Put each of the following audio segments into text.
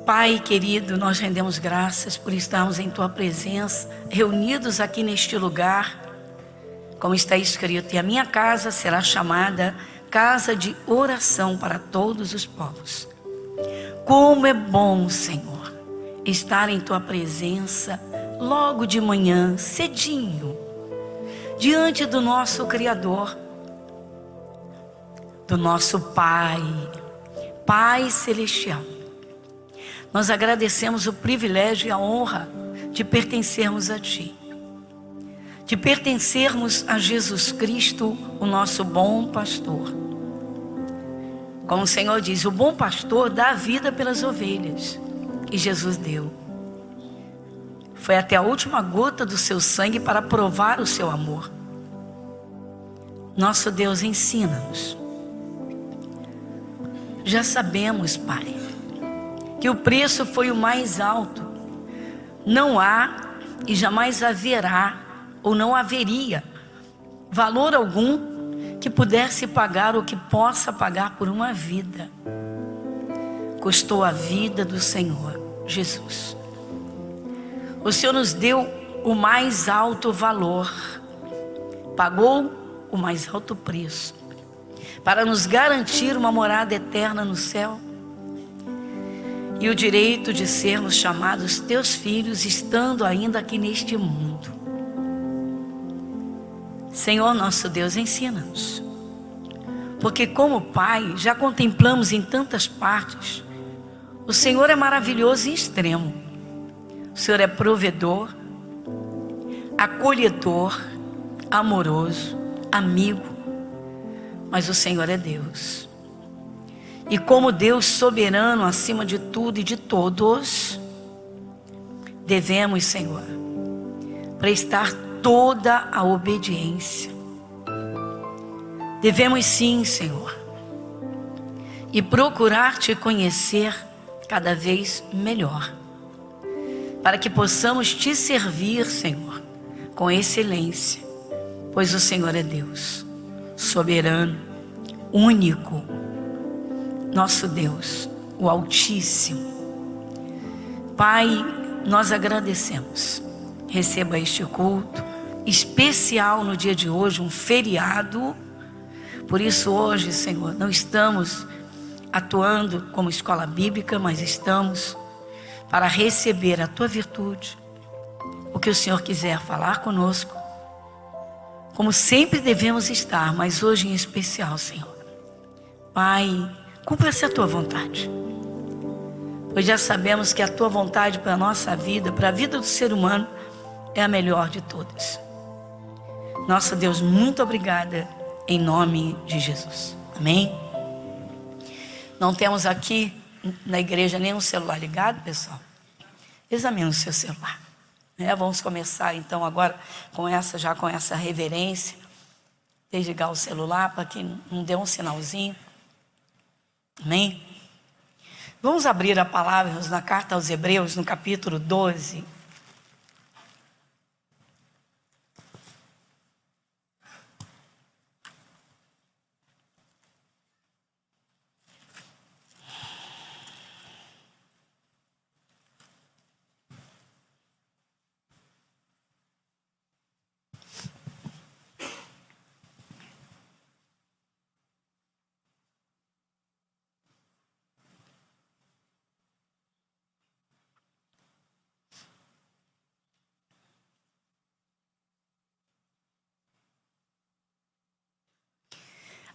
Pai querido, nós rendemos graças por estarmos em Tua presença, reunidos aqui neste lugar, como está escrito, e a minha casa será chamada casa de oração para todos os povos. Como é bom, Senhor, estar em Tua presença, logo de manhã, cedinho, diante do nosso Criador, do nosso Pai, Pai Celestial. Nós agradecemos o privilégio e a honra de pertencermos a Ti, de pertencermos a Jesus Cristo, o nosso bom pastor. Como o Senhor diz, o bom pastor dá a vida pelas ovelhas, e Jesus deu. Foi até a última gota do seu sangue para provar o seu amor. Nosso Deus, ensina-nos. Já sabemos, Pai, que o preço foi o mais alto. Não há e jamais haverá, ou não haveria, valor algum que pudesse pagar ou que possa pagar por uma vida. Custou a vida do Senhor Jesus. O Senhor nos deu o mais alto valor, pagou o mais alto preço, para nos garantir uma morada eterna no céu, e o direito de sermos chamados teus filhos, estando ainda aqui neste mundo. Senhor nosso Deus, ensina-nos, porque como Pai, já contemplamos em tantas partes, o Senhor é maravilhoso e extremo. O Senhor é provedor, acolhedor, amoroso, amigo, mas o Senhor é Deus. E como Deus soberano acima de tudo e de todos, devemos, Senhor, prestar toda a obediência. Devemos sim, Senhor, e procurar Te conhecer cada vez melhor, para que possamos Te servir, Senhor, com excelência, pois o Senhor é Deus, soberano, único, nosso Deus, o Altíssimo. Pai, nós agradecemos. Receba este culto especial no dia de hoje, um feriado. Por isso hoje, Senhor, não estamos atuando como escola bíblica, mas estamos para receber a Tua virtude, o que o Senhor quiser falar conosco, como sempre devemos estar, mas hoje em especial, Senhor. Pai, cumpra-se a Tua vontade, pois já sabemos que a Tua vontade para a nossa vida, para a vida do ser humano, é a melhor de todas. Nosso Deus, muito obrigada, em nome de Jesus. Amém? Não temos aqui na igreja nenhum celular ligado, pessoal? Examine o seu celular. Vamos começar então agora com essa reverência. Desligar o celular para que não dê um sinalzinho. Amém? Vamos abrir a palavra na carta aos Hebreus, no capítulo 12.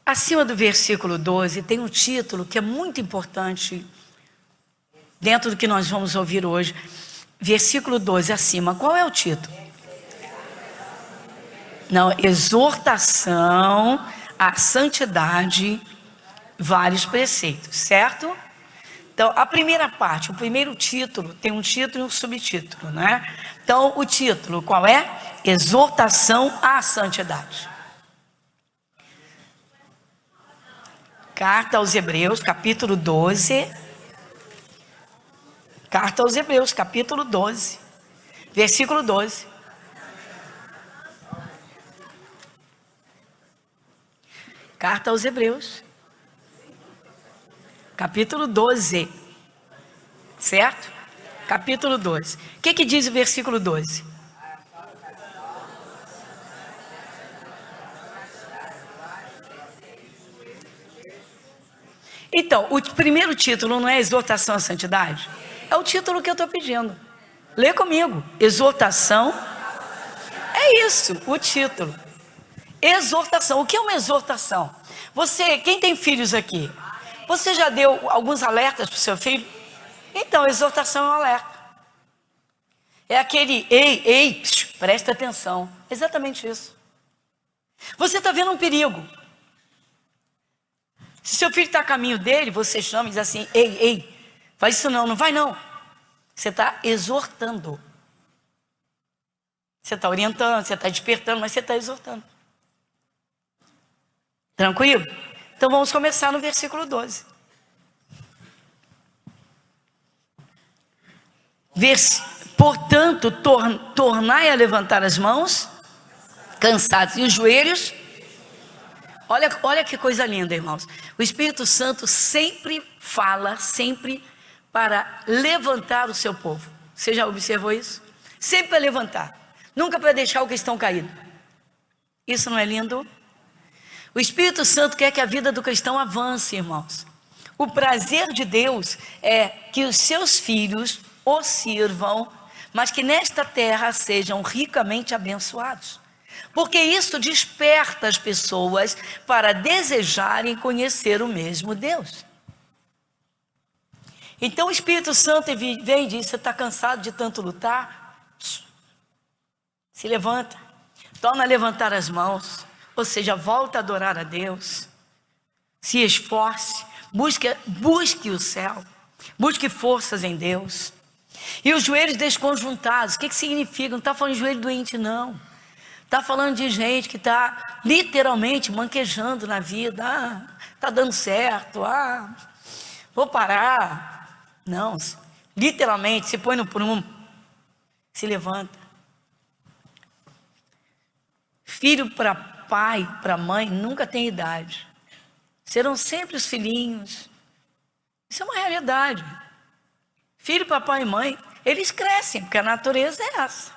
Acima do versículo 12 tem um título que é muito importante dentro do que nós vamos ouvir hoje. Versículo 12 acima, qual é o título? Não, exortação à santidade, vários preceitos, certo? Então, a primeira parte, o primeiro título, tem um título e um subtítulo, né? Então, o título, qual é? Exortação à santidade. Carta aos Hebreus, capítulo 12. Carta aos Hebreus, capítulo 12, versículo 12. Carta aos Hebreus, capítulo 12, certo? Capítulo 12. O que diz o versículo 12? Então, o primeiro título não é exortação à santidade? É o título que eu estou pedindo. Lê comigo. Exortação. É isso, o título. Exortação. O que é uma exortação? Você, quem tem filhos aqui? Você já deu alguns alertas para o seu filho? Então, exortação é um alerta. É aquele, ei, presta atenção. Exatamente isso. Você está vendo um perigo. Se seu filho está a caminho dele, você chama e diz assim, ei, faz isso não vai não. Você está exortando. Você está orientando, você está despertando, mas você está exortando. Tranquilo? Então vamos começar no versículo 12. Portanto, tornai a levantar as mãos, cansados, e os joelhos. Olha que coisa linda, irmãos. O Espírito Santo sempre fala, sempre para levantar o seu povo. Você já observou isso? Sempre para levantar, nunca para deixar o cristão caído. Isso não é lindo? O Espírito Santo quer que a vida do cristão avance, irmãos. O prazer de Deus é que os seus filhos o sirvam, mas que nesta terra sejam ricamente abençoados. Porque isso desperta as pessoas para desejarem conhecer o mesmo Deus. Então o Espírito Santo vem e diz, você está cansado de tanto lutar? Se levanta, torna a levantar as mãos, ou seja, volta a adorar a Deus. Se esforce, busque o céu, busque forças em Deus. E os joelhos desconjuntados, o que significa? Não está falando de joelho doente, não. Está falando de gente que está literalmente manquejando na vida. Está dando certo, vou parar. Não, literalmente, se põe no prumo, se levanta. Filho para pai, para mãe, nunca tem idade. Serão sempre os filhinhos. Isso é uma realidade. Filho, papai e mãe, eles crescem, porque a natureza é essa.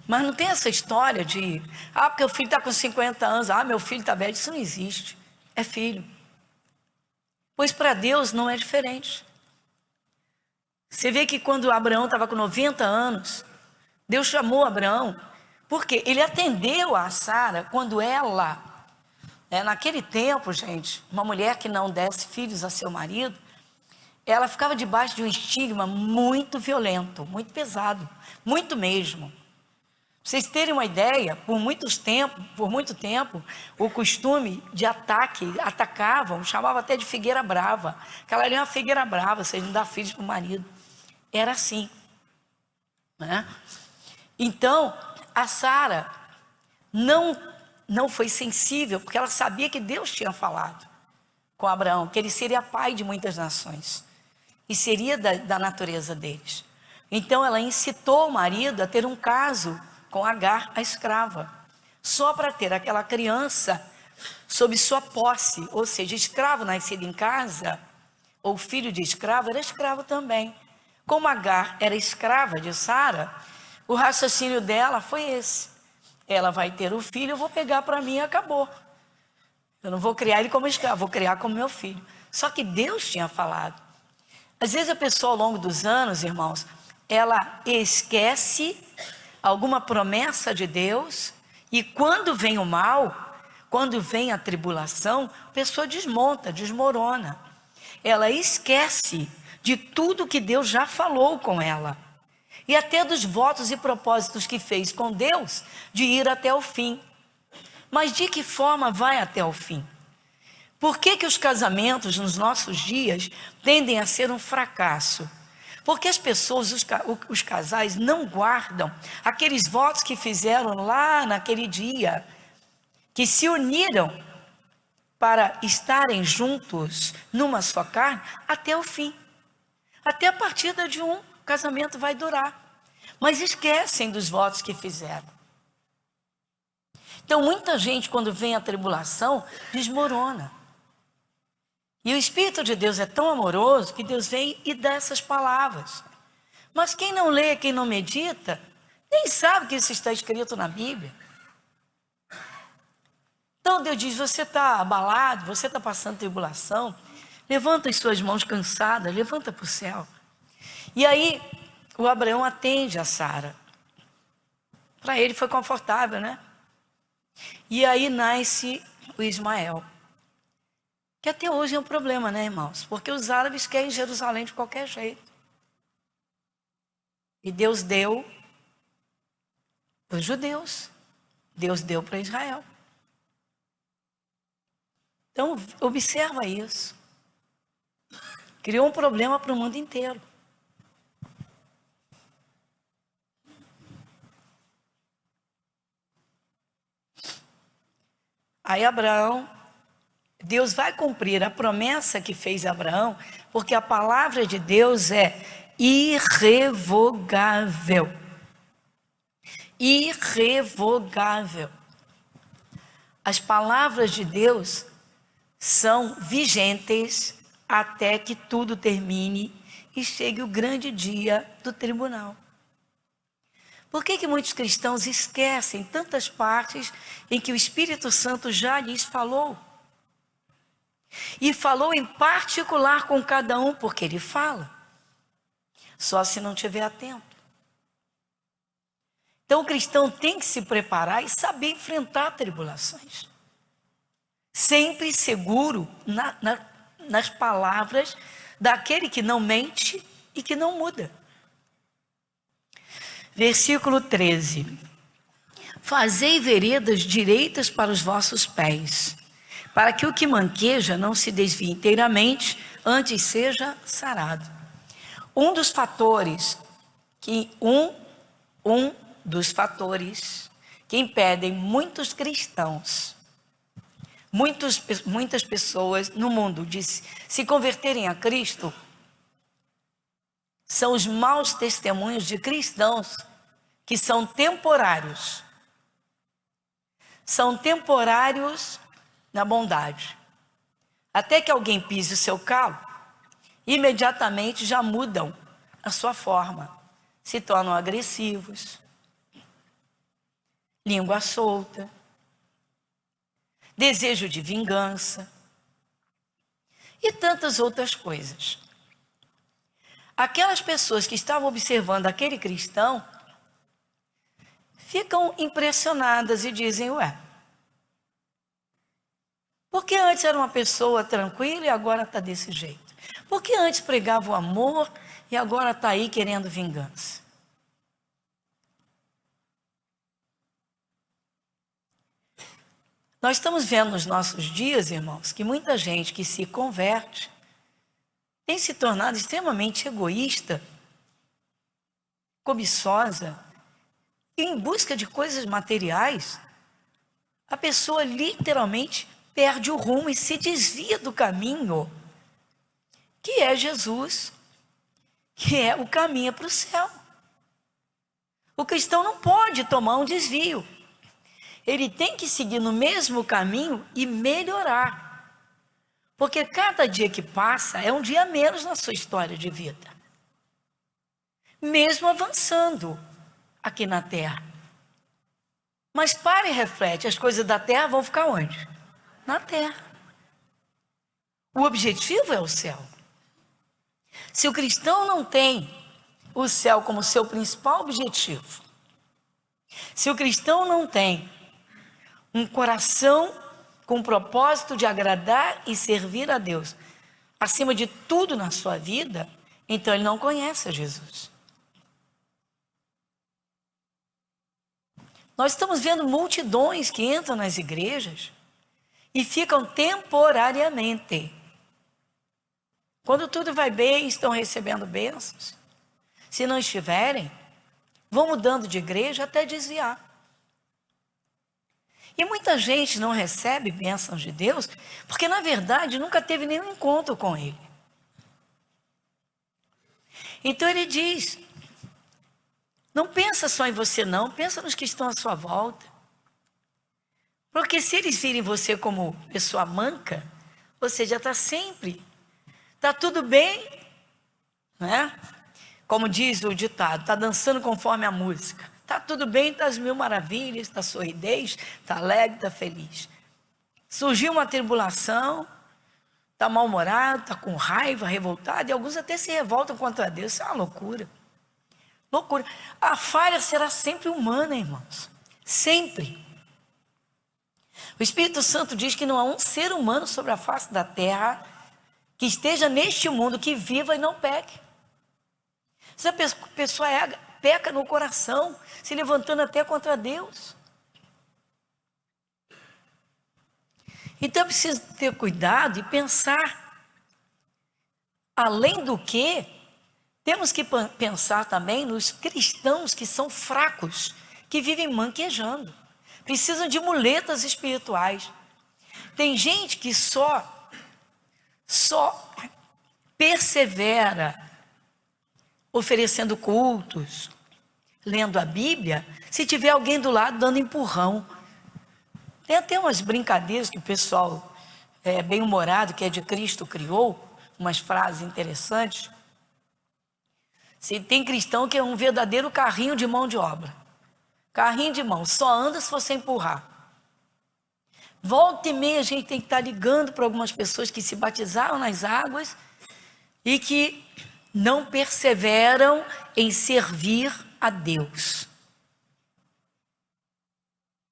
Mas não tem essa história de, porque o filho está com 50 anos, meu filho está velho. Isso não existe. É filho. Pois para Deus não é diferente. Você vê que quando Abraão estava com 90 anos, Deus chamou Abraão, porque ele atendeu a Sara quando ela, naquele tempo, gente, uma mulher que não desse filhos a seu marido, ela ficava debaixo de um estigma muito violento, muito pesado, muito mesmo. Pra vocês terem uma ideia, por muito tempo, o costume de atacavam, chamavam até de figueira brava. Aquela ali é uma figueira brava, você não dá filhos para o marido. Era assim, né? Então, a Sara não foi sensível, porque ela sabia que Deus tinha falado com Abraão, que ele seria pai de muitas nações, e seria da natureza deles. Então, ela incitou o marido a ter um caso com Agar, a escrava, só para ter aquela criança sob sua posse, ou seja, escravo nascido em casa, ou filho de escravo, era escravo também. Como Agar era escrava de Sara, o raciocínio dela foi esse: ela vai ter o filho, eu vou pegar para mim e acabou. Eu não vou criar ele como escravo, vou criar como meu filho. Só que Deus tinha falado. Às vezes a pessoa ao longo dos anos, irmãos, ela esquece alguma promessa de Deus, e quando vem o mal, quando vem a tribulação, a pessoa desmorona. Ela esquece de tudo que Deus já falou com ela, e até dos votos e propósitos que fez com Deus, de ir até o fim. Mas de que forma vai até o fim? Por que os casamentos nos nossos dias tendem a ser um fracasso? Porque as pessoas, os casais, não guardam aqueles votos que fizeram lá naquele dia, que se uniram para estarem juntos numa só carne até o fim. Até a partida de um casamento vai durar, mas esquecem dos votos que fizeram. Então muita gente, quando vem a tribulação, desmorona. E o Espírito de Deus é tão amoroso que Deus vem e dá essas palavras. Mas quem não lê, quem não medita, nem sabe que isso está escrito na Bíblia. Então Deus diz, você está abalado, você está passando tribulação, levanta as suas mãos cansadas, levanta para o céu. E aí o Abraão atende a Sara. Para ele foi confortável, né? E aí nasce o Ismael. Que até hoje é um problema, né, irmãos? Porque os árabes querem Jerusalém de qualquer jeito. E Deus deu para os judeus. Deus deu para Israel. Então, observa isso. Criou um problema para o mundo inteiro. Aí Abraão, Deus vai cumprir a promessa que fez a Abraão, porque a palavra de Deus é irrevogável. Irrevogável. As palavras de Deus são vigentes até que tudo termine e chegue o grande dia do tribunal. Por que muitos cristãos esquecem tantas partes em que o Espírito Santo já lhes falou? E falou em particular com cada um, porque ele fala. Só se não estiver atento. Então o cristão tem que se preparar e saber enfrentar tribulações. Sempre seguro nas palavras daquele que não mente e que não muda. Versículo 13. Fazei veredas direitas para os vossos pés, para que o que manqueja não se desvie inteiramente, antes seja sarado. Um dos fatores que impedem muitos cristãos, muitas pessoas no mundo de se converterem a Cristo, são os maus testemunhos de cristãos que são temporários. São temporários na bondade. Até que alguém pise o seu calo, imediatamente já mudam a sua forma. Se tornam agressivos, língua solta, desejo de vingança e tantas outras coisas. Aquelas pessoas que estavam observando aquele cristão ficam impressionadas e dizem, ué, por que antes era uma pessoa tranquila e agora está desse jeito? Por que antes pregava o amor e agora está aí querendo vingança? Nós estamos vendo nos nossos dias, irmãos, que muita gente que se converte tem se tornado extremamente egoísta, cobiçosa, e em busca de coisas materiais, a pessoa literalmente perde o rumo e se desvia do caminho, que é Jesus, que é o caminho para o céu. O cristão não pode tomar um desvio. Ele tem que seguir no mesmo caminho e melhorar. Porque cada dia que passa é um dia a menos na sua história de vida. Mesmo avançando aqui na terra. Mas para e reflete, as coisas da terra vão ficar onde? Na terra. O objetivo é o céu. Se o cristão não tem o céu como seu principal objetivo, se o cristão não tem um coração com o propósito de agradar e servir a Deus, acima de tudo na sua vida, então ele não conhece a Jesus. Nós estamos vendo multidões que entram nas igrejas e ficam temporariamente. Quando tudo vai bem, estão recebendo bênçãos. Se não estiverem, vão mudando de igreja até desviar. E muita gente não recebe bênçãos de Deus, porque na verdade nunca teve nenhum encontro com Ele. Então ele diz, não pensa só em você não, pensa nos que estão à sua volta. Porque se eles virem você como pessoa manca, Ou seja, está sempre, está tudo bem, né? Como diz o ditado, está dançando conforme a música. Está tudo bem, está às mil maravilhas, está sorridez, está alegre, está feliz. Surgiu uma tribulação, está mal-humorado, está com raiva, revoltado, e alguns até se revoltam contra Deus. Isso é uma loucura. Loucura. A falha será sempre humana, irmãos. Sempre. O Espírito Santo diz que não há um ser humano sobre a face da terra que esteja neste mundo, que viva e não peque. Se a pessoa peca no coração, se levantando até contra Deus. Então é preciso ter cuidado e pensar. Além do que, temos que pensar também nos cristãos que são fracos, que vivem manquejando. Precisam de muletas espirituais. Tem gente que só persevera oferecendo cultos, lendo a Bíblia, se tiver alguém do lado dando empurrão. Tem até umas brincadeiras que o pessoal bem-humorado, que é de Cristo, criou, umas frases interessantes. Se tem cristão que é um verdadeiro carrinho de mão de obra. Carrinho de mão, só anda se você empurrar. Volta e meia a gente tem que estar ligando para algumas pessoas que se batizaram nas águas e que não perseveram em servir a Deus.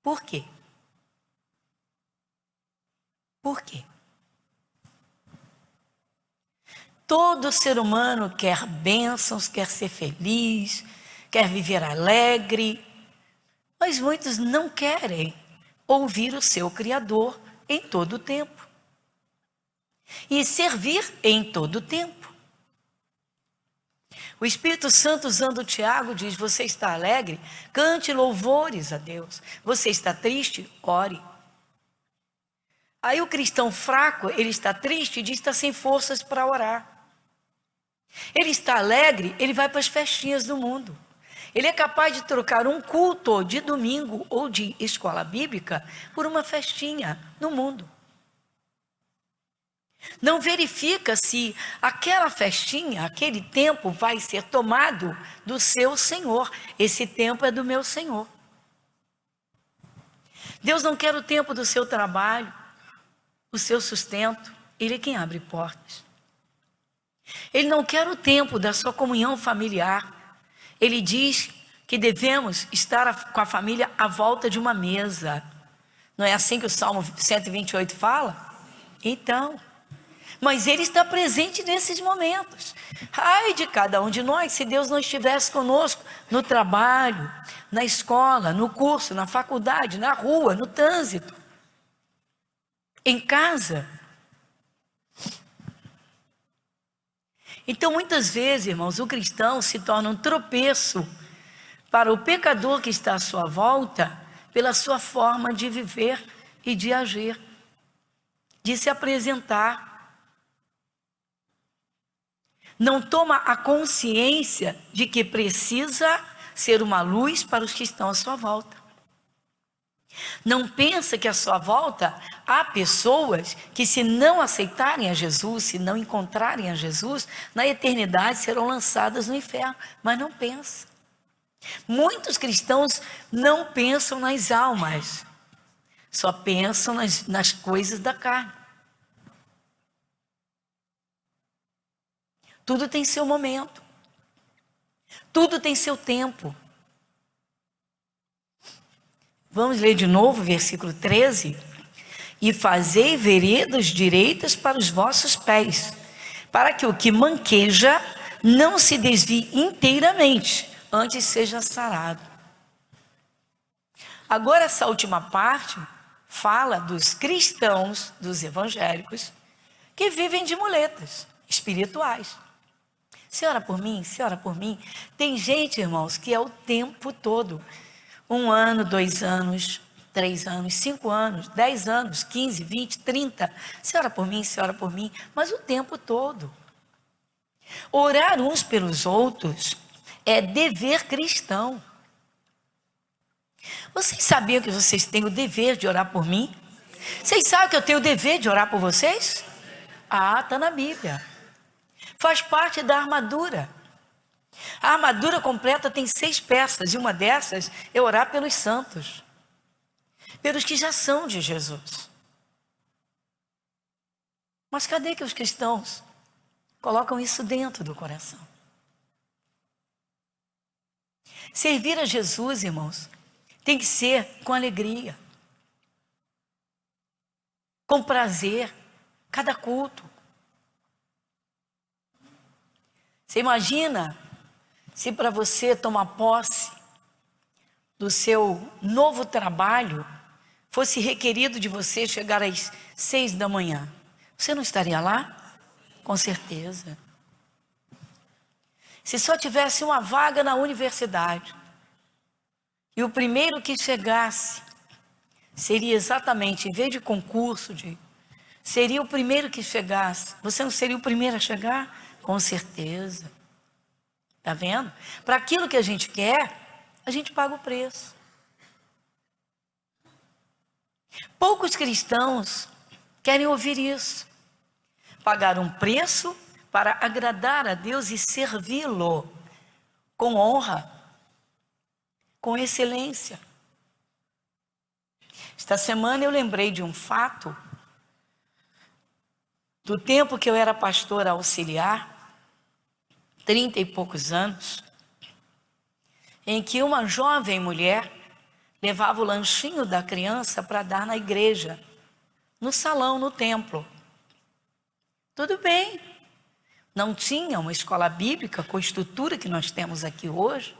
Por quê? Por quê? Todo ser humano quer bênçãos, quer ser feliz, quer viver alegre, mas muitos não querem ouvir o seu Criador em todo o tempo e servir em todo o tempo. O Espírito Santo, usando o Tiago, diz: você está alegre? Cante louvores a Deus. Você está triste? Ore. Aí o cristão fraco, ele está triste e diz que está sem forças para orar. Ele está alegre, ele vai para as festinhas do mundo. Ele é capaz de trocar um culto de domingo ou de escola bíblica por uma festinha no mundo. Não verifica se aquela festinha, aquele tempo vai ser tomado do seu Senhor. Esse tempo é do meu Senhor. Deus não quer o tempo do seu trabalho, o seu sustento. Ele é quem abre portas. Ele não quer o tempo da sua comunhão familiar. Ele diz que devemos estar com a família à volta de uma mesa. Não é assim que o Salmo 128 fala? Então, mas Ele está presente nesses momentos. Ai de cada um de nós, se Deus não estivesse conosco no trabalho, na escola, no curso, na faculdade, na rua, no trânsito, em casa. Então, muitas vezes, irmãos, o cristão se torna um tropeço para o pecador que está à sua volta, pela sua forma de viver e de agir, de se apresentar. Não toma a consciência de que precisa ser uma luz para os que estão à sua volta. Não pensa que à sua volta há pessoas que, se não aceitarem a Jesus, se não encontrarem a Jesus, na eternidade serão lançadas no inferno. Mas não pensa. Muitos cristãos não pensam nas almas, só pensam nas coisas da carne. Tudo tem seu momento, tudo tem seu tempo. Vamos ler de novo o versículo 13. E fazei veredas direitas para os vossos pés, para que o que manqueja não se desvie inteiramente, antes seja sarado. Agora essa última parte fala dos cristãos, dos evangélicos, que vivem de muletas espirituais. Você ora por mim? Você ora por mim? Tem gente, irmãos, que é o tempo todo. 1 ano, 2 anos, 3 anos, 5 anos, 10 anos, 15, 20, 30. Você ora por mim, você ora por mim, mas o tempo todo. Orar uns pelos outros é dever cristão. Vocês sabiam que vocês têm o dever de orar por mim? Vocês sabem que eu tenho o dever de orar por vocês? Ah, está na Bíblia. Faz parte da armadura. A armadura completa tem 6 peças, e uma dessas é orar pelos santos, pelos que já são de Jesus. Mas cadê que os cristãos colocam isso dentro do coração? Servir a Jesus, irmãos, tem que ser com alegria, com prazer, cada culto. Você imagina se para você tomar posse do seu novo trabalho fosse requerido de você chegar às 6 da manhã. Você não estaria lá? Com certeza. Se só tivesse uma vaga na universidade e o primeiro que chegasse seria exatamente, em vez de concurso, seria o primeiro que chegasse. Você não seria o primeiro a chegar? Com certeza. Está vendo? Para aquilo que a gente quer, a gente paga o preço. Poucos cristãos querem ouvir isso. Pagar um preço para agradar a Deus e servi-lo com honra, com excelência. Esta semana eu lembrei de um fato do tempo que eu era pastora auxiliar, 30 e poucos anos, em que uma jovem mulher levava o lanchinho da criança para dar na igreja, no salão, no templo. Tudo bem, não tinha uma escola bíblica com a estrutura que nós temos aqui hoje.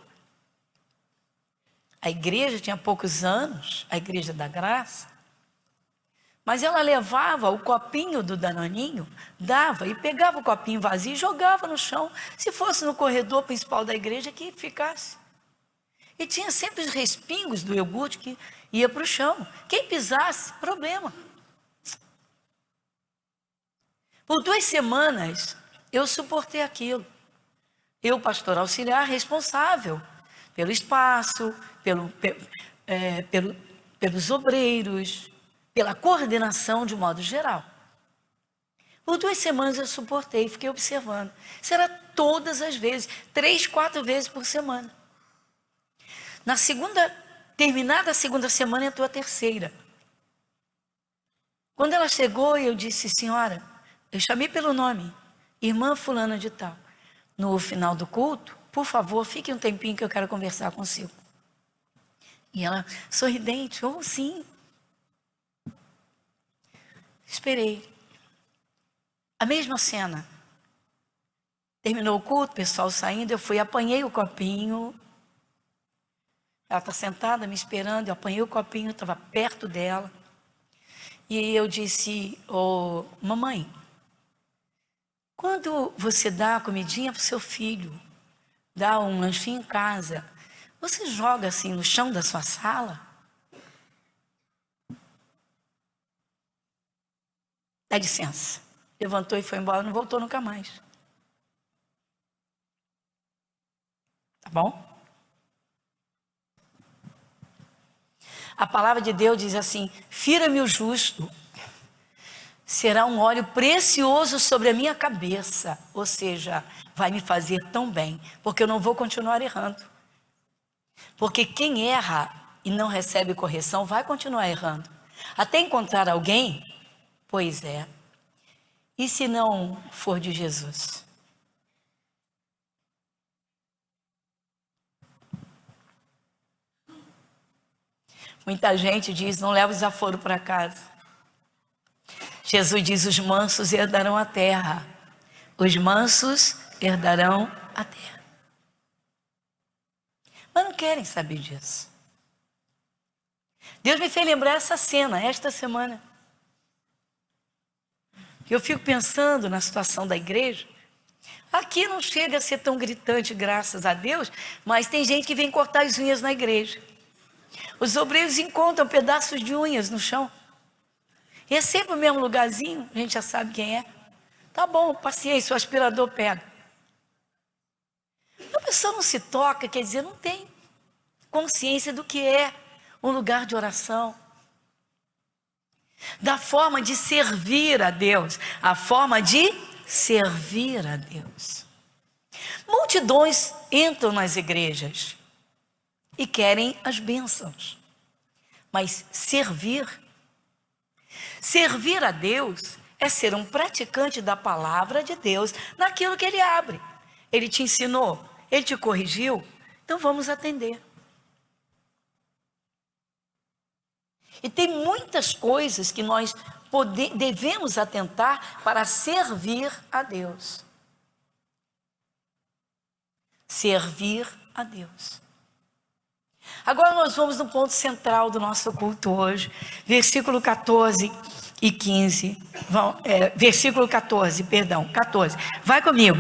A igreja tinha poucos anos, a Igreja da Graça. Mas ela levava o copinho do danoninho, dava e pegava o copinho vazio e jogava no chão. Se fosse no corredor principal da igreja, que ficasse. E tinha sempre os respingos do iogurte que ia para o chão. Quem pisasse, problema. Por 2 semanas, eu suportei aquilo. Eu, pastor auxiliar, responsável pelo espaço, pelos obreiros, pela coordenação de modo geral. Por 2 semanas eu suportei, fiquei observando. Isso era todas as vezes, 3, 4 vezes por semana. Terminada a segunda semana, entrou a terceira. Quando ela chegou, eu disse: senhora, eu chamei pelo nome, irmã fulana de tal. No final do culto, por favor, fique um tempinho que eu quero conversar com o senhor. E ela, sorridente, sim. Esperei. A mesma cena. Terminou o culto, o pessoal saindo, eu fui, apanhei o copinho. Ela está sentada me esperando, eu apanhei o copinho, estava perto dela. E eu disse: mamãe, quando você dá a comidinha para o seu filho, dá um lanchinho em casa, você joga assim no chão da sua sala? Dá licença. Levantou e foi embora, não voltou nunca mais. Tá bom? A palavra de Deus diz assim: fira-me o justo, será um óleo precioso sobre a minha cabeça. Ou seja, vai me fazer tão bem, porque eu não vou continuar errando. Porque quem erra e não recebe correção vai continuar errando. Até encontrar alguém, pois é. E se não for de Jesus? Muita gente diz: não leva desaforo para casa. Jesus diz: os mansos herdarão a terra. Os mansos herdarão a terra. Mas não querem saber disso. Deus me fez lembrar essa cena, esta semana. Eu fico pensando na situação da igreja. Aqui não chega a ser tão gritante, graças a Deus, mas tem gente que vem cortar as unhas na igreja. Os obreiros encontram pedaços de unhas no chão. E é sempre o mesmo lugarzinho, a gente já sabe quem é. Tá bom, paciência, o aspirador pega. A pessoa não se toca, quer dizer, não tem consciência do que é um lugar de oração. da forma de servir a Deus, a forma de servir a Deus. Multidões entram nas igrejas e querem as bênçãos, mas servir a Deus é ser um praticante da palavra de Deus naquilo que Ele abre. Ele te ensinou, Ele te corrigiu, então vamos atender. E tem muitas coisas que nós devemos atentar para servir a Deus. Servir a Deus. Agora nós vamos no ponto central do nosso culto hoje, versículo 14 e 15. Versículo 14. Vai comigo.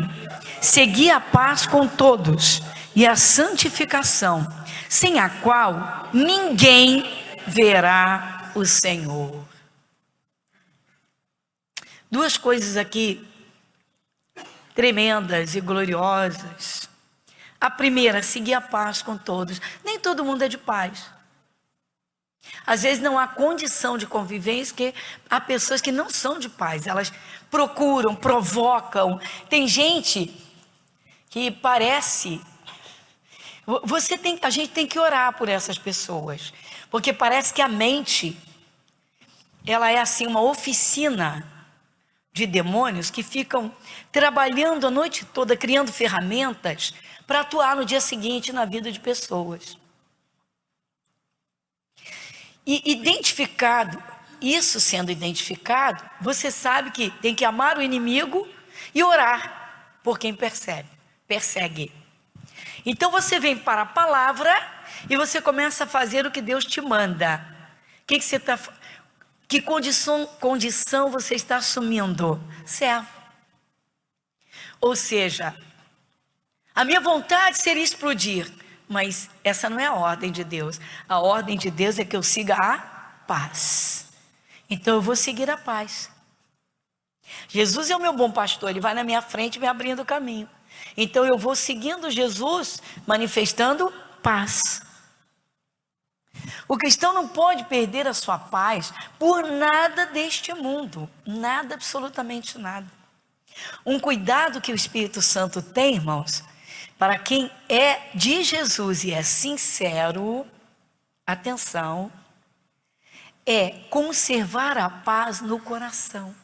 Segui a paz com todos e a santificação, sem a qual ninguém verá o Senhor. Duas coisas aqui tremendas e gloriosas. A primeira, seguir a paz com todos. Nem todo mundo é de paz. Às vezes não há condição de convivência, porque há pessoas que não são de paz. Elas procuram, provocam. Tem gente que parece... A gente tem que orar por essas pessoas. Porque parece que a mente, ela é assim uma oficina de demônios que ficam trabalhando a noite toda, criando ferramentas para atuar no dia seguinte na vida de pessoas. E isso sendo identificado, você sabe que tem que amar o inimigo e orar por quem persegue. Então você vem para a palavra e você começa a fazer o que Deus te manda. Que condição você está assumindo? Servo. Ou seja, a minha vontade seria explodir, mas essa não é a ordem de Deus. A ordem de Deus é que eu siga a paz. Então eu vou seguir a paz. Jesus é o meu bom pastor, Ele vai na minha frente me abrindo o caminho. Então eu vou seguindo Jesus, manifestando paz. O cristão não pode perder a sua paz por nada deste mundo. Nada, absolutamente nada. Um cuidado que o Espírito Santo tem, irmãos, para quem é de Jesus e é sincero, atenção, é conservar a paz no coração.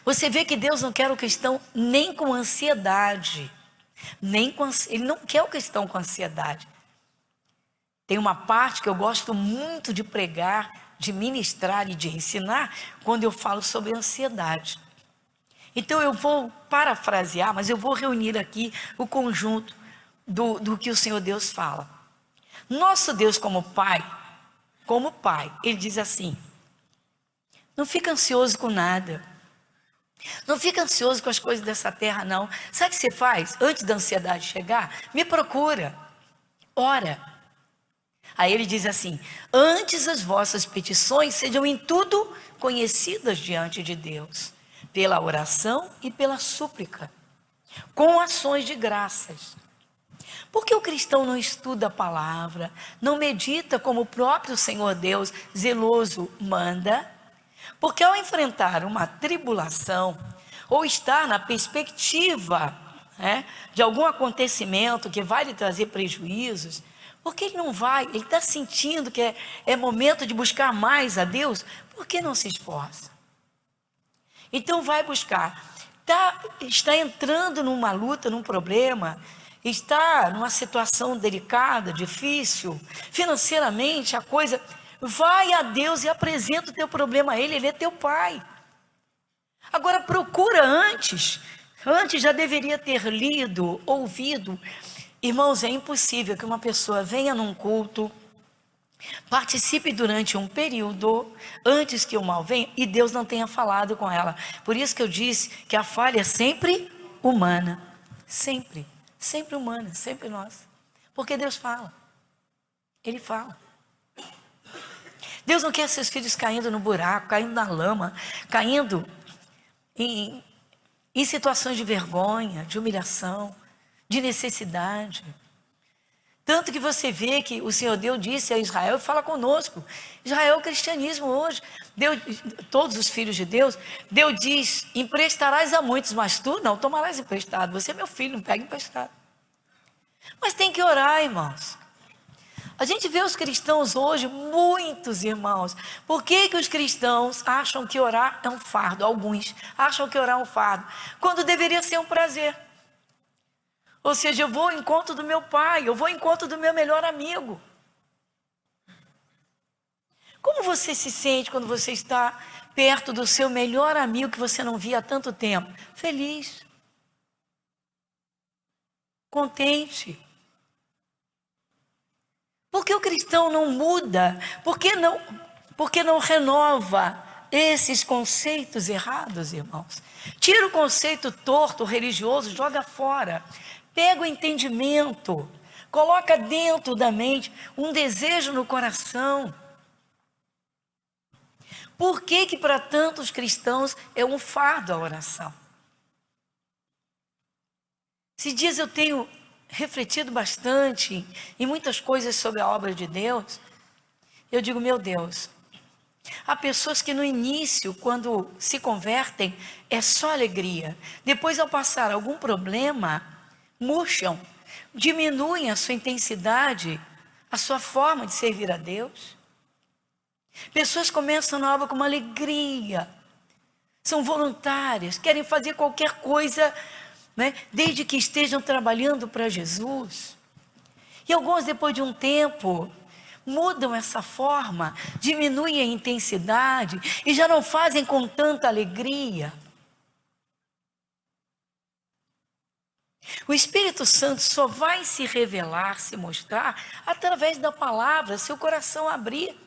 Você vê que Deus não quer o cristão nem com ansiedade, Ele não quer o cristão com ansiedade. Tem uma parte que eu gosto muito de pregar, de ministrar e de ensinar, quando eu falo sobre ansiedade. Então eu vou parafrasear, mas eu vou reunir aqui o conjunto do que o Senhor Deus fala. Nosso Deus como Pai, Ele diz assim: não fica ansioso com nada. Não fica ansioso com as coisas dessa terra, não. Sabe o que você faz? Antes da ansiedade chegar, me procura, ora. Aí ele diz assim: antes as vossas petições sejam em tudo conhecidas diante de Deus, pela oração e pela súplica, com ações de graças. Porque o cristão não estuda a palavra, não medita como o próprio Senhor Deus zeloso manda? Porque ao enfrentar uma tribulação, ou estar na perspectiva de algum acontecimento que vai lhe trazer prejuízos, porque ele não vai, ele está sentindo que é momento de buscar mais a Deus, por que não se esforça? Então vai buscar. Está entrando numa luta, num problema, está numa situação delicada, difícil, financeiramente a coisa... Vai a Deus e apresenta o teu problema a Ele, Ele é teu Pai. Agora procura antes já deveria ter lido, ouvido. Irmãos, é impossível que uma pessoa venha num culto, participe durante um período, antes que o mal venha, e Deus não tenha falado com ela. Por isso que eu disse que a falha é sempre humana. Sempre humana, sempre nossa. Porque Deus fala. Ele fala. Deus não quer seus filhos caindo no buraco, caindo na lama, caindo em situações de vergonha, de humilhação, de necessidade. Tanto que você vê que o Senhor Deus disse a Israel e fala conosco. Israel é o cristianismo hoje. Deus, todos os filhos de Deus, Deus diz: emprestarás a muitos, mas tu não tomarás emprestado. Você é meu filho, não pega emprestado. Mas tem que orar, irmãos. A gente vê os cristãos hoje, muitos irmãos. Por que que os cristãos acham que orar é um fardo? Alguns acham que orar é um fardo, quando deveria ser um prazer. Ou seja, eu vou ao encontro do meu pai, eu vou ao encontro do meu melhor amigo. Como você se sente quando você está perto do seu melhor amigo que você não via há tanto tempo? Feliz, contente. Por que o cristão não muda? Por que não renova esses conceitos errados, irmãos? Tira o conceito torto, religioso, joga fora. Pega o entendimento, coloca dentro da mente um desejo no coração. Por que que para tantos cristãos é um fardo a oração? Esses dias eu tenho refletido bastante em muitas coisas sobre a obra de Deus. Eu digo, meu Deus, há pessoas que no início, quando se convertem, é só alegria. Depois, ao passar algum problema, murcham, diminuem a sua intensidade, a sua forma de servir a Deus. Pessoas começam na obra com uma alegria, são voluntárias, querem fazer qualquer coisa, né, desde que estejam trabalhando para Jesus. E alguns, depois de um tempo, mudam essa forma, diminuem a intensidade e já não fazem com tanta alegria. O Espírito Santo só vai se revelar, se mostrar, através da palavra, se o coração abrir.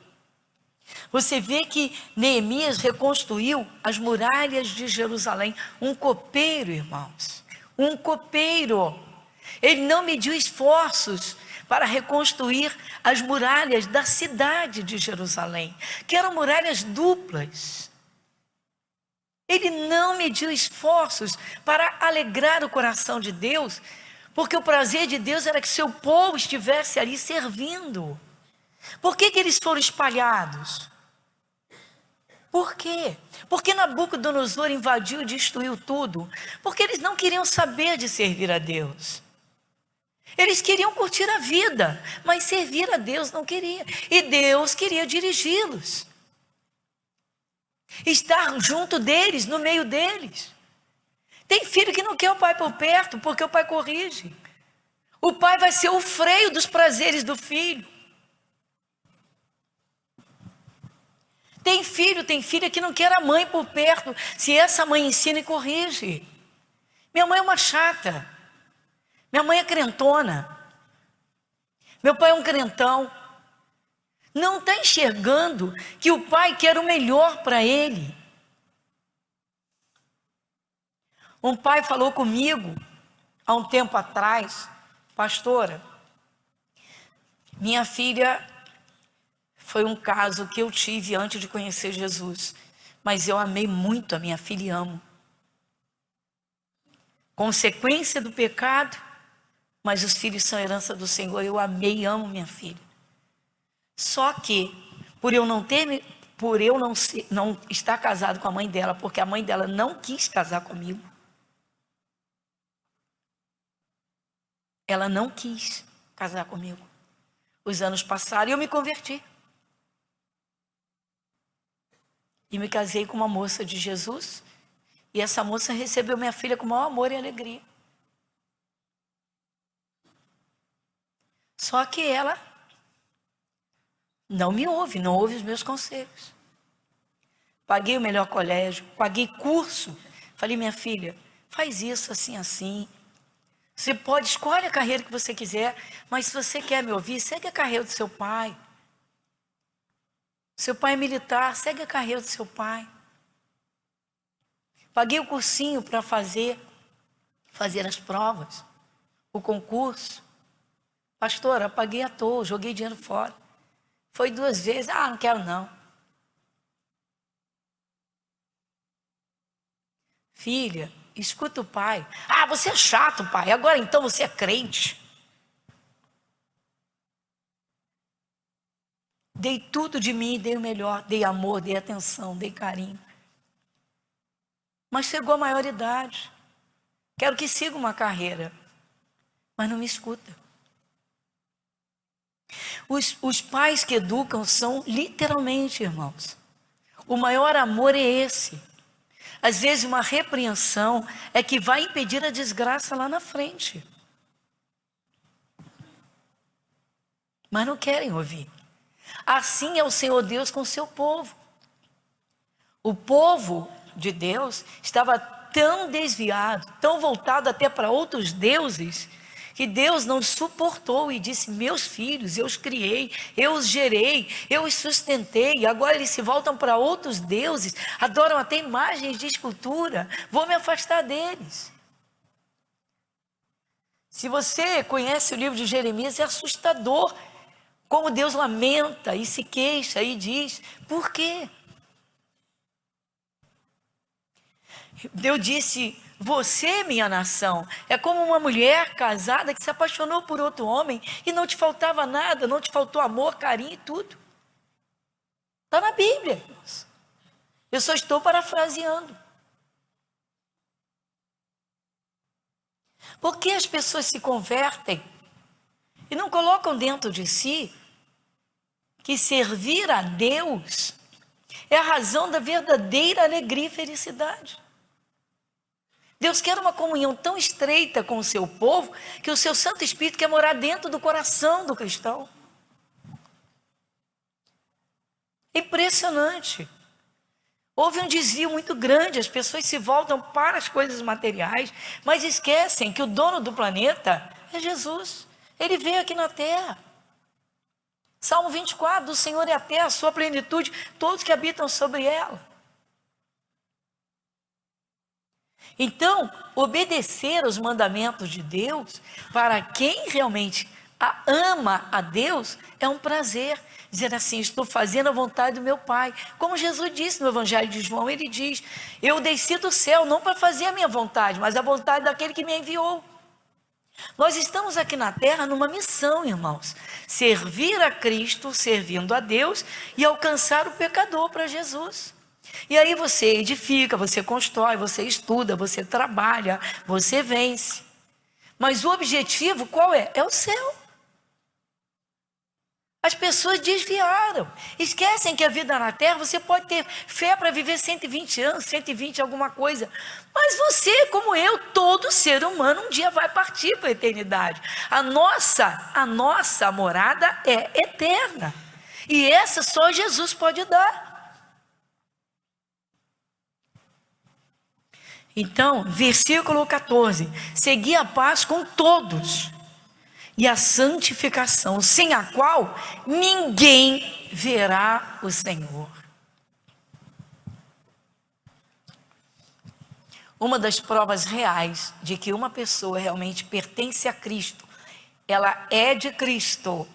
Você vê que Neemias reconstruiu as muralhas de Jerusalém. Um copeiro, irmãos, um copeiro. Ele não mediu esforços para reconstruir as muralhas da cidade de Jerusalém, que eram muralhas duplas. Ele não mediu esforços para alegrar o coração de Deus, porque o prazer de Deus era que seu povo estivesse ali servindo. Por que que eles foram espalhados? Por quê? Porque Nabucodonosor invadiu e destruiu tudo? Porque eles não queriam saber de servir a Deus. Eles queriam curtir a vida, mas servir a Deus não queria. E Deus queria dirigi-los. Estar junto deles, no meio deles. Tem filho que não quer o pai por perto, porque o pai corrige. O pai vai ser o freio dos prazeres do filho. Tem filha que não quer a mãe por perto, se essa mãe ensina e corrige. Minha mãe é uma chata. Minha mãe é crentona. Meu pai é um crentão. Não está enxergando que o pai quer o melhor para ele. Um pai falou comigo, há um tempo atrás, pastora, minha filha foi um caso que eu tive antes de conhecer Jesus, mas eu amei muito a minha filha e amo. Consequência do pecado, mas os filhos são herança do Senhor. Eu amei e amo minha filha. Só que, por eu não estar casado com a mãe dela, porque a mãe dela não quis casar comigo, ela não quis casar comigo. Os anos passaram e eu me converti. E me casei com uma moça de Jesus. E essa moça recebeu minha filha com o maior amor e alegria. Só que ela não me ouve, não ouve os meus conselhos. Paguei o melhor colégio, paguei curso. Falei, minha filha, faz isso assim, assim. Você pode, escolhe a carreira que você quiser, mas se você quer me ouvir, segue a carreira do seu pai. Seu pai é militar, segue a carreira do seu pai. Paguei o cursinho para fazer as provas, o concurso. Pastora, paguei à toa, joguei dinheiro fora. Foi 2 vezes, não quero não. Filha, escuta o pai. Você é chato, pai, agora então você é crente. Dei tudo de mim, dei o melhor, dei amor, dei atenção, dei carinho. Mas chegou a maioridade. Quero que siga uma carreira, mas não me escuta. Os pais que educam são literalmente, irmãos. O maior amor é esse. Às vezes uma repreensão é que vai impedir a desgraça lá na frente. Mas não querem ouvir. Assim é o Senhor Deus com o seu povo. O povo de Deus estava tão desviado, tão voltado até para outros deuses, que Deus não suportou e disse: meus filhos, eu os criei, eu os gerei, eu os sustentei, e agora eles se voltam para outros deuses, adoram até imagens de escultura, vou me afastar deles. Se você conhece o livro de Jeremias, é assustador como Deus lamenta e se queixa e diz: por quê? Deus disse: você, minha nação, é como uma mulher casada que se apaixonou por outro homem e não te faltava nada, não te faltou amor, carinho e tudo. Está na Bíblia, irmãos. Eu só estou parafraseando. Por que as pessoas se convertem e não colocam dentro de si que servir a Deus é a razão da verdadeira alegria e felicidade? Deus quer uma comunhão tão estreita com o seu povo que o seu Santo Espírito quer morar dentro do coração do cristão. Impressionante. Houve um desvio muito grande, as pessoas se voltam para as coisas materiais, mas esquecem que o dono do planeta é Jesus. Ele veio aqui na terra. Salmo 24, do Senhor é a terra, a sua plenitude, todos que habitam sobre ela. Então, obedecer aos mandamentos de Deus, para quem realmente ama a Deus, é um prazer. Dizer assim: estou fazendo a vontade do meu Pai. Como Jesus disse no Evangelho de João, ele diz: eu desci do céu não para fazer a minha vontade, mas a vontade daquele que me enviou. Nós estamos aqui na terra numa missão, irmãos: servir a Cristo, servindo a Deus e alcançar o pecador para Jesus. E aí você edifica, você constrói, você estuda, você trabalha, você vence. Mas o objetivo qual é? É o céu. As pessoas desviaram, esquecem que a vida na terra, você pode ter fé para viver 120 anos, 120 alguma coisa, mas você, como eu, todo ser humano um dia vai partir para a eternidade. A nossa morada é eterna, e essa só Jesus pode dar. Então, versículo 14: segui a paz com todos e a santificação, sem a qual ninguém verá o Senhor. Uma das provas reais de que uma pessoa realmente pertence a Cristo, ela é de Cristo,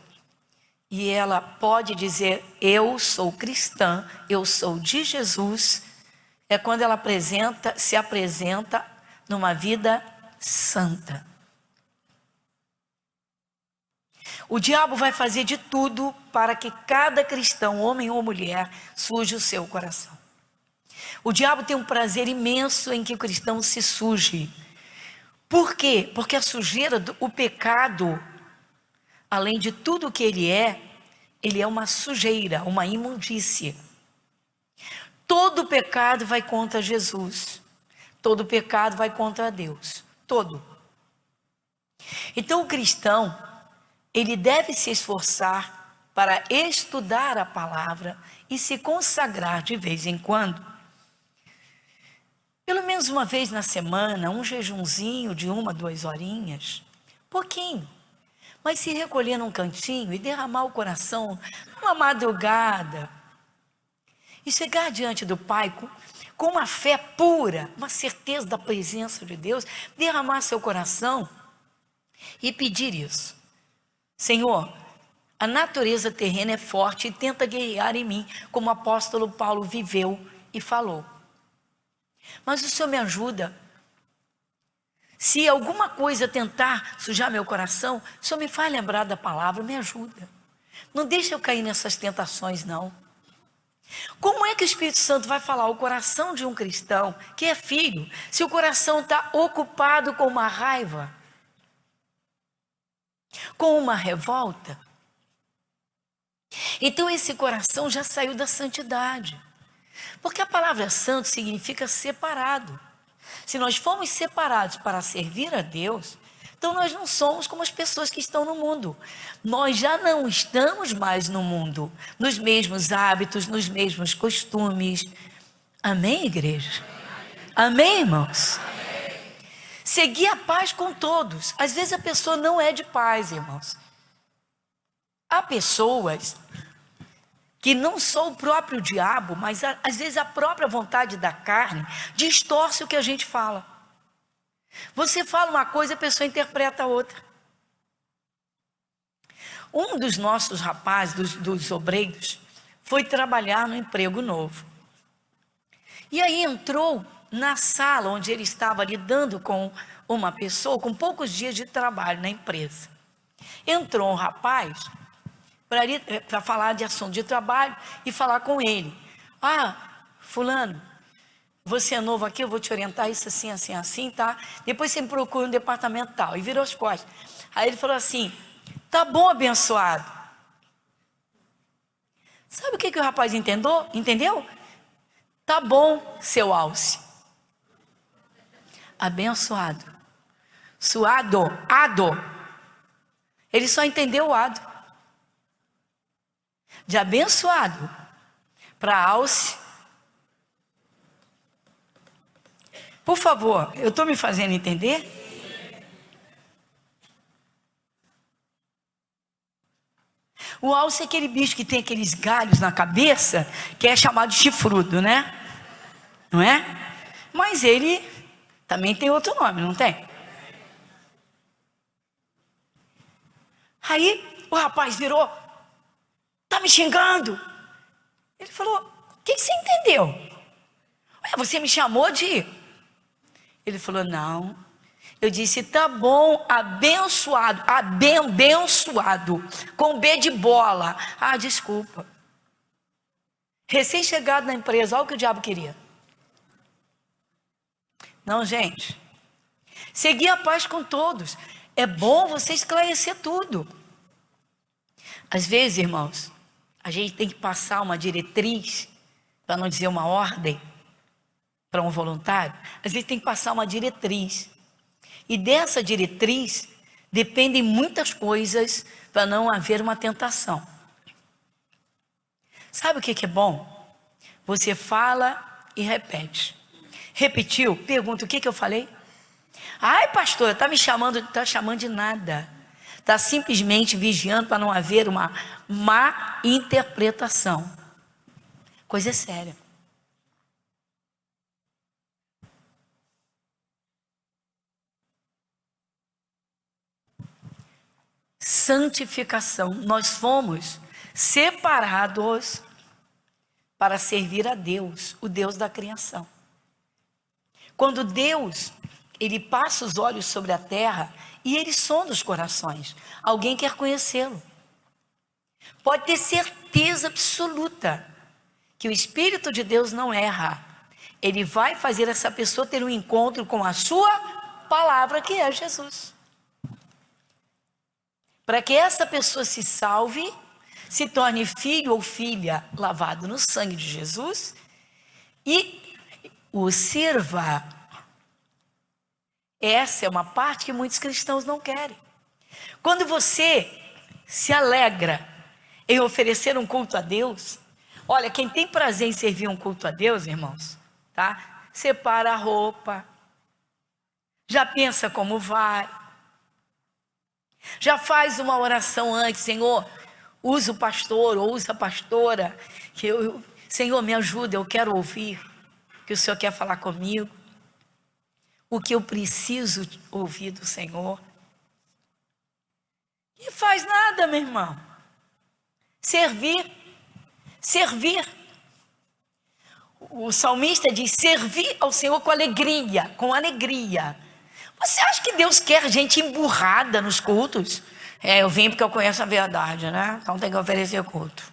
e ela pode dizer: eu sou cristã, eu sou de Jesus, é quando ela se apresenta numa vida santa. O diabo vai fazer de tudo para que cada cristão, homem ou mulher, suje o seu coração. O diabo tem um prazer imenso em que o cristão se suje. Por quê? Porque a sujeira, o pecado, além de tudo o que ele é uma sujeira, uma imundície. Todo pecado vai contra Jesus. Todo pecado vai contra Deus. Todo. Então o cristão, ele deve se esforçar para estudar a palavra e se consagrar de vez em quando. Pelo menos uma vez na semana, um jejunzinho de 1, 2 horinhas. Pouquinho. Mas se recolher num cantinho e derramar o coração numa madrugada. E chegar diante do Pai com uma fé pura, uma certeza da presença de Deus. Derramar seu coração e pedir isso. Senhor, a natureza terrena é forte e tenta guerrear em mim, como o apóstolo Paulo viveu e falou. Mas o Senhor me ajuda. Se alguma coisa tentar sujar meu coração, o Senhor me faz lembrar da palavra, me ajuda. Não deixa eu cair nessas tentações, não. Como é que o Espírito Santo vai falar ao coração de um cristão que é filho, se o coração está ocupado com uma raiva, com uma revolta? Então esse coração já saiu da santidade. Porque a palavra santo significa separado. Se nós fomos separados para servir a Deus, então nós não somos como as pessoas que estão no mundo. Nós já não estamos mais no mundo, nos mesmos hábitos, nos mesmos costumes. Amém, igreja? Amém, irmãos? Seguir a paz com todos. Às vezes a pessoa não é de paz, irmãos. Há pessoas que não são o próprio diabo, mas às vezes a própria vontade da carne distorce o que a gente fala. Você fala uma coisa, a pessoa interpreta outra. Um dos nossos rapazes, dos obreiros, foi trabalhar no emprego novo. E aí entrou na sala onde ele estava lidando com uma pessoa com poucos dias de trabalho na empresa. Entrou um rapaz para falar de assunto de trabalho e falar com ele. Fulano, você é novo aqui, eu vou te orientar isso assim, assim, assim, tá? Depois você me procura no departamento tal. E virou as costas. Aí ele falou assim, tá bom, abençoado. Sabe o que o rapaz entendeu? Tá bom, seu alce. Abençoado. Suado, ado. Ele só entendeu o ado. De abençoado para alce. Por favor, eu estou me fazendo entender? O alce é aquele bicho que tem aqueles galhos na cabeça, que é chamado de chifrudo, né? Não é? Mas ele também tem outro nome, não tem? Aí o rapaz virou, tá me xingando. Ele falou, o que você entendeu? Você me chamou de... Ele falou, não. Eu disse, tá bom, abençoado, abençoado, com B de bola. Desculpa. Recém-chegado na empresa, olha o que o diabo queria. Não, gente. Seguir a paz com todos. É bom você esclarecer tudo. Às vezes, irmãos, a gente tem que passar uma diretriz, para não dizer uma ordem, para um voluntário. Às vezes tem que passar uma diretriz. E dessa diretriz dependem muitas coisas para não haver uma tentação. Sabe o que é bom? Você fala e repete. Repetiu? Pergunta, o que eu falei? Pastora, está me chamando, está chamando de nada. Está simplesmente vigiando para não haver uma má interpretação. Coisa séria. Santificação. Nós fomos separados para servir a Deus, o Deus da criação. Quando Deus, Ele passa os olhos sobre a terra e Ele sonda os corações. Alguém quer conhecê-lo. Pode ter certeza absoluta que o Espírito de Deus não erra. Ele vai fazer essa pessoa ter um encontro com a sua palavra, que é Jesus. Para que essa pessoa se salve, se torne filho ou filha lavado no sangue de Jesus e o sirva. Essa é uma parte que muitos cristãos não querem. Quando você se alegra em oferecer um culto a Deus, olha, quem tem prazer em servir um culto a Deus, irmãos, tá? Separa a roupa, já pensa como vai, já faz uma oração antes, Senhor, usa o pastor ou usa a pastora, Senhor, me ajuda, eu quero ouvir o que o Senhor quer falar comigo, o que eu preciso ouvir do Senhor. E faz nada, meu irmão. Servir. O salmista diz, servir ao Senhor com alegria, Você acha que Deus quer gente emburrada nos cultos? Eu vim porque eu conheço a verdade, né? Então tem que oferecer culto.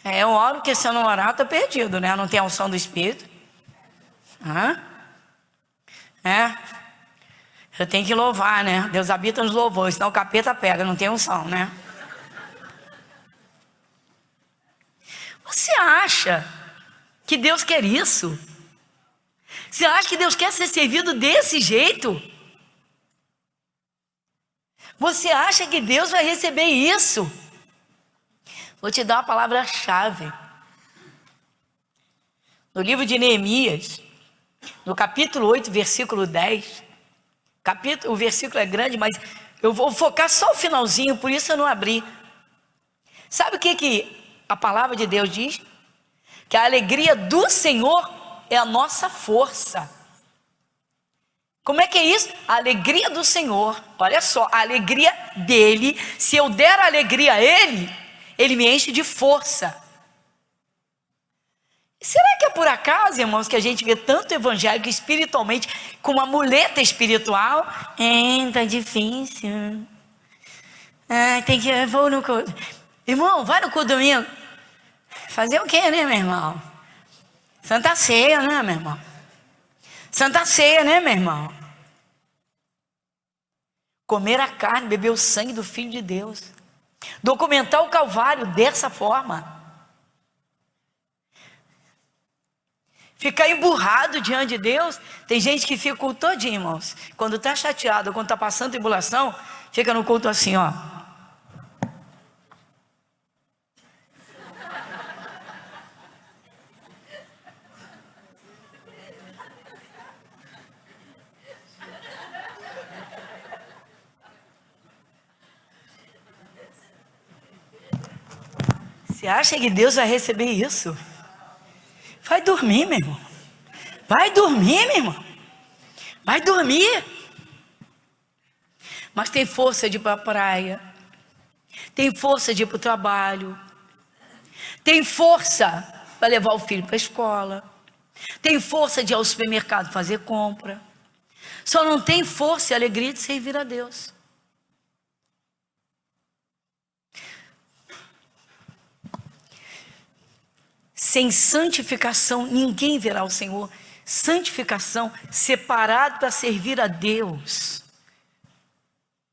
Eu oro porque se eu não orar, eu tô perdido, né? Não tem a unção do Espírito. Eu tenho que louvar, né? Deus habita nos louvores, senão o capeta pega, não tem unção, né? Você acha que Deus quer isso? Você acha que Deus quer ser servido desse jeito? Você acha que Deus vai receber isso? Vou te dar uma palavra-chave. No livro de Neemias, no capítulo 8, versículo 10. O versículo é grande, mas eu vou focar só o finalzinho, por isso eu não abri. Sabe o que a palavra de Deus diz? Que a alegria do Senhor é a nossa força. Como é que é isso? A alegria do Senhor, olha só, a alegria dele, se eu der a alegria a ele, ele me enche de força. Será que é por acaso, irmãos, que a gente vê tanto evangélico espiritualmente com uma muleta espiritual? Tá difícil. Tem que... vou no culto. Irmão, vai no culto domingo. Fazer o quê, né, meu irmão? Santa Ceia, né, meu irmão? Santa Ceia, né, meu irmão? Comer a carne, beber o sangue do Filho de Deus. Documentar o Calvário dessa forma. Ficar emburrado diante de Deus. Tem gente que fica o culto todinho, irmãos. Quando está chateado, quando está passando tribulação, fica no culto assim, ó. Você acha que Deus vai receber isso? Vai dormir, meu irmão. Vai dormir, meu irmão. Vai dormir. Mas tem força de ir para a praia. Tem força de ir para o trabalho. Tem força para levar o filho para a escola. Tem força de ir ao supermercado fazer compra. Só não tem força e alegria de servir a Deus. Sem santificação, ninguém verá o Senhor. Santificação, separado para servir a Deus.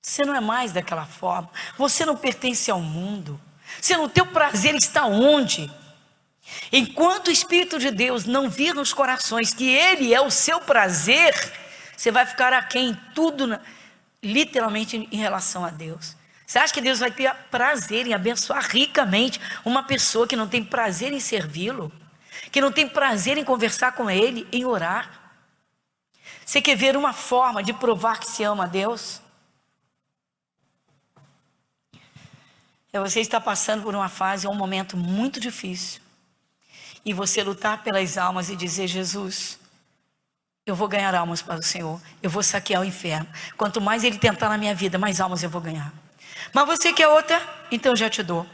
Você não é mais daquela forma. Você não pertence ao mundo. Você no teu prazer está onde? Enquanto o Espírito de Deus não vir nos corações que Ele é o seu prazer, você vai ficar aquém em tudo, literalmente em relação a Deus. Você acha que Deus vai ter prazer em abençoar ricamente uma pessoa que não tem prazer em servi-lo? Que não tem prazer em conversar com Ele, em orar? Você quer ver uma forma de provar que se ama a Deus? Você está passando por uma fase, um momento muito difícil. E você lutar pelas almas e dizer: Jesus, eu vou ganhar almas para o Senhor. Eu vou saquear o inferno. Quanto mais Ele tentar na minha vida, mais almas eu vou ganhar. Mas você quer outra? Então eu já te dou.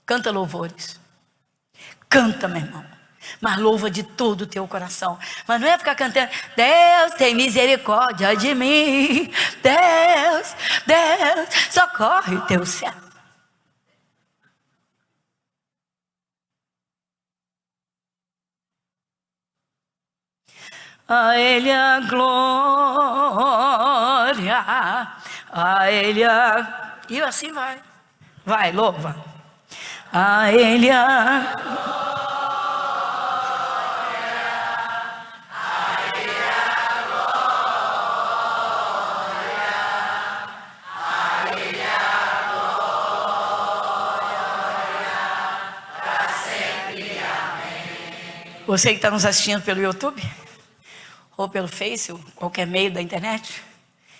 Canta louvores. Canta, meu irmão. Mas louva de todo o teu coração. Mas não é ficar cantando: Deus tem misericórdia de mim. Deus, Deus, socorre o teu céu. A Ele a glória, a Ele a... E assim vai. Vai, louva. A Ele a... Você que está nos assistindo pelo YouTube, ou pelo Face, ou qualquer meio da internet,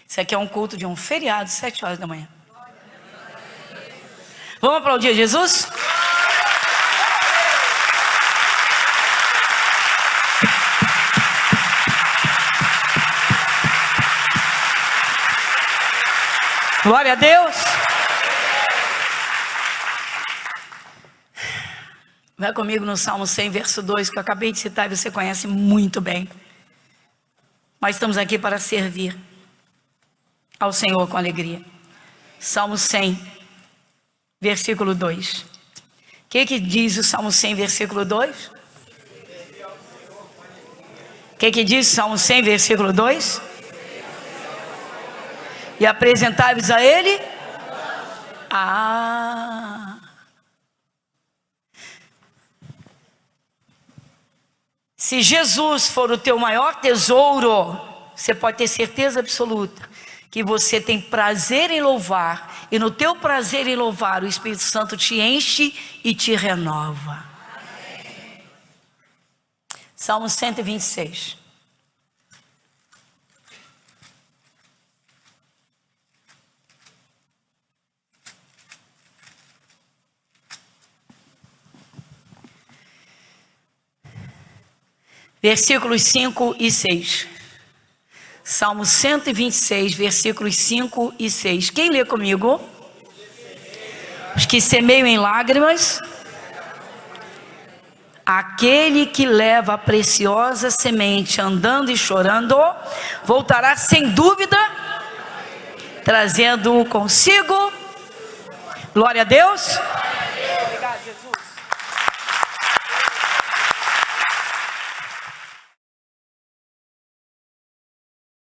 isso aqui é um culto de um feriado, 7 horas da manhã. Vamos aplaudir Jesus? Glória a Deus. Vai comigo no Salmo 100, verso 2, que eu acabei de citar e você conhece muito bem. Mas estamos aqui para servir. ao Senhor com alegria. Salmo 100, versículo 2. O que diz o Salmo 100, versículo 2? O que diz o Salmo 100, versículo 2? E apresentai-vos a Ele. Se Jesus for o teu maior tesouro, você pode ter certeza absoluta que você tem prazer em louvar, e no teu prazer em louvar, o Espírito Santo te enche e te renova. Amém. Salmo 126. Versículos 5 e 6. Salmo 126, versículos 5 e 6. Quem lê comigo? Os que semeiam em lágrimas, aquele que leva a preciosa semente andando e chorando, voltará sem dúvida, trazendo consigo, glória a Deus,